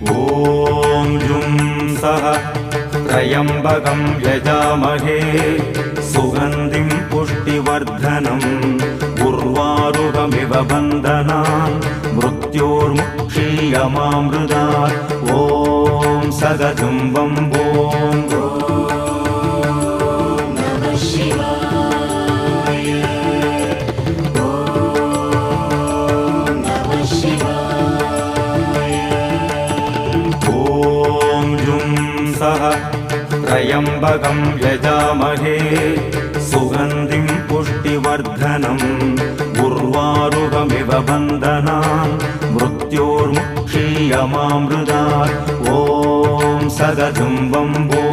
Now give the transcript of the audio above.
ॐ जुं सः त्र्यम्बकं यजामहे सुगन्धिं पुष्टिवर्धनम् उर्वारुकमिव बन्धनान् मृत्योर्मुक्षीयमामृतात् ॐ सदजुं वम्बो त्र्यम्बकं यजामहे सुगन्धिं पुष्टिवर्धनम् उर्वारुकमिव बन्धनान् मृत्योर्मुक्षीयमामृतात् ॐ सदजुं वम्बो